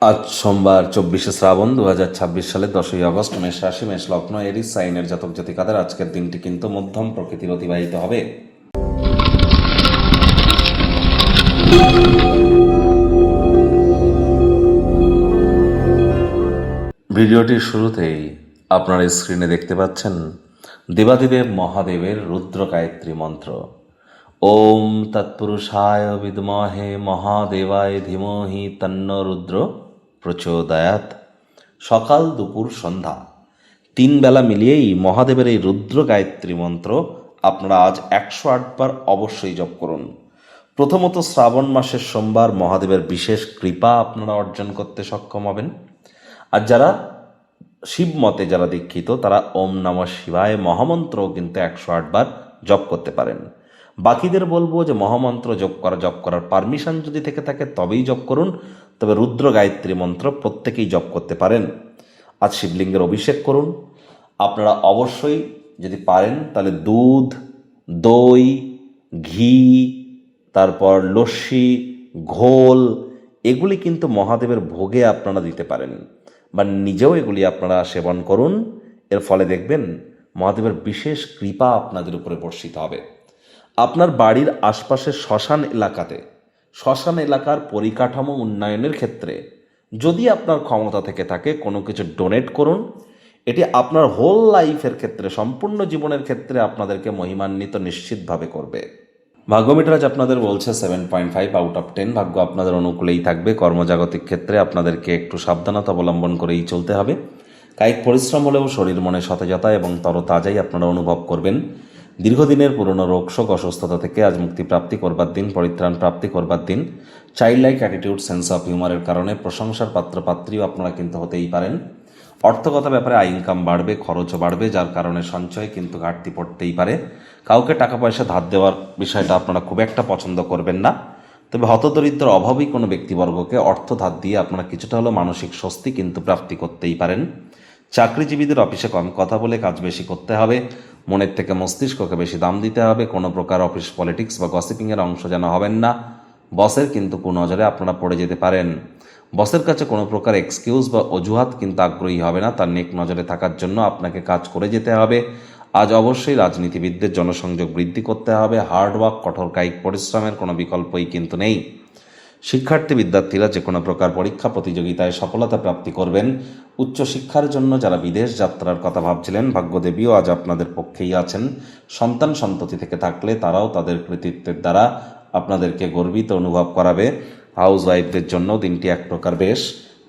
আজ সোমবার 24শে শ্রাবণ 2026 সালের 10ই আগস্ট, মেষ রাশি, মেষ লগ্ন, এরিস সাইনের জাতক জাতিকাদের আজকের দিনটি কিন্তু মধ্যম প্রকৃতির অতিবাহিত হবে। ভিডিওটির শুরুতেই আপনারা স্ক্রিনে দেখতে পাচ্ছেন দেবাদিদেব মহাদেবের রুদ্র গায়ত্রী মন্ত্র। ওম তৎপুরুষায় বিদ্মহে মহাদেবায় ধীমহি তন্ন রুদ্র প্রচোদয়াৎ। সকাল, দুপুর, সন্ধ্যা 3 বেলা মিলিয়েই মহাদেবের এই রুদ্র গায়ত্রী মন্ত্র আপনারা আজ 108 বার অবশ্যই জপ করুন। প্রথমত, শ্রাবণ মাসের সোমবার মহাদেবের বিশেষ কৃপা আপনারা অর্জন করতে সক্ষম হবেন। আর যারা শিব মতে যারা দীক্ষিত, তারা ওম নমঃ শিবায় মহামন্ত্রও কিন্তু 108 বার জপ করতে পারেন। বাকিদের বলবো যে মহামন্ত্র জপ করার পারমিশন যদি থেকে থাকে তবেই জপ করুন, তবে রুদ্র গায়ত্রী মন্ত্র প্রত্যেকেই জপ করতে পারেন। আজ শিবলিঙ্গের অভিষেক করুন। আপনারা অবশ্যই যদি পারেন তাহলে দুধ, দই, ঘি, তারপর লস্যি, ঘোল, এগুলি কিন্তু মহাদেবের ভোগে আপনারা দিতে পারেন বা নিজেও এগুলি আপনারা সেবন করুন। এর ফলে দেখবেন মহাদেবের বিশেষ কৃপা আপনাদের উপরে বর্ষিত হবে। আপনার বাড়ির আশপাশের শ্মশান এলাকার পরিকাঠামো উন্নয়নের ক্ষেত্রে যদি আপনার ক্ষমতা থেকে থাকে কোনো কিছু ডোনেট করুন। এটি আপনার হোল লাইফের ক্ষেত্রে, সম্পূর্ণ জীবনের ক্ষেত্রে আপনাদেরকে মহিমান্বিত নিশ্চিতভাবে করবে। ভাগ্যমিটার আজ আপনাদের বলছে 7.5/10। ভাগ্য আপনাদের অনুকূলেই থাকবে। কর্মজাগতিক ক্ষেত্রে আপনাদেরকে একটু সাবধানতা অবলম্বন করেই চলতে হবে। কায়িক পরিশ্রম হলেও শরীর মনে সতেজতা এবং তরতাজাই আপনারা অনুভব করবেন। দীর্ঘদিনের পুরনো রোগশোক, অসুস্থতা থেকে আজ মুক্তিপ্রাপ্তি করবার দিন, পরিত্রাণ প্রাপ্তি করবার দিন। Childlike attitude, sense of হিউমারের কারণে প্রশংসার পাত্রপাত্রীও আপনারা কিন্তু হতেই পারেন। অর্থগত ব্যাপারে আয় ইনকাম বাড়বে, খরচও বাড়বে, যার কারণে সঞ্চয় কিন্তু ঘাটতি পড়তেই পারে। কাউকে টাকা পয়সা ধার দেওয়ার বিষয়টা আপনারা খুব একটা পছন্দ করবেন না, তবে হতদরিদ্র অভাবী কোনো ব্যক্তিবর্গকে অর্থ ধার দিয়ে আপনারা কিছুটা হলেও মানসিক স্বস্তি কিন্তু প্রাপ্তি করতেই পারেন। চাকরিজীবীদের অফিসে কম কথা বলে কাজ বেশি করতে হবে। মনের থেকে মস্তিষ্ককে বেশি দাম দিতে হবে। কোনো প্রকার অফিস পলিটিক্স বা গসিপিংয়ের অংশ যেন হবেন না। বসের কিন্তু কুনজরে আপনারা পড়ে যেতে পারেন। বসের কাছে কোনো প্রকার এক্সকিউজ বা অজুহাত কিন্তু আগ্রহী হবে না। তার নেক নজরে থাকার জন্য আপনাকে কাজ করে যেতে হবে। আজ অবশ্যই রাজনীতিবিদদের জনসংযোগ বৃদ্ধি করতে হবে। হার্ডওয়ার্ক, কঠোর কায়িক পরিশ্রমের কোনো বিকল্পই কিন্তু নেই। বিদ্যার্থীরা যে কোনো প্রকার পরীক্ষা প্রতিযোগিতায় সফলতা প্রাপ্তি করবেন। উচ্চশিক্ষার জন্য যারা বিদেশ যাত্রার কথা ভাবছিলেন, ভাগ্যদেবীও আজ আপনাদের পক্ষেই আছেন। সন্তান সন্ততি থেকে থাকলে তারাও তাদের কৃতিত্বের দ্বারা আপনাদেরকে গর্বিত অনুভব করাবে। হাউস ওয়াইফদের জন্য দিনটি এক প্রকার বেশ।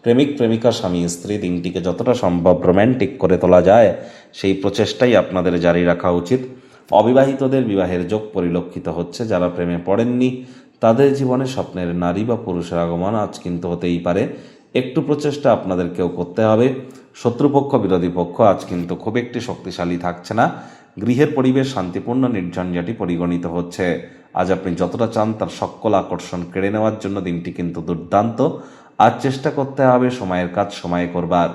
প্রেমিক প্রেমিকা, স্বামী স্ত্রী দিনটিকে যতটা সম্ভব রোম্যান্টিক করে তোলা যায় সেই প্রচেষ্টাই আপনাদের জারি রাখা উচিত। অবিবাহিতদের বিবাহের যোগ পরিলক্ষিত হচ্ছে। যারা প্রেমে পড়েননি তাদের জীবনে স্বপ্নের নারী বা পুরুষের আগমন আজ কিন্তু হতেই পারে। একটু প্রচেষ্টা আপনাদেরকেও করতে হবে। শত্রুপক্ষ, বিরোধী পক্ষ আজ কিন্তু খুব একটি শক্তিশালী থাকছে না। গৃহের পরিবেশ শান্তিপূর্ণ, নির্ঝঞ্ঝাটি পরিগণিত হচ্ছে। আজ আপনি যতটা চান তার সকল আকর্ষণ কেড়ে নেওয়ার জন্য দিনটি কিন্তু দুর্দান্ত। আজ চেষ্টা করতে হবে সময়ের কাজ সময়ে করবার।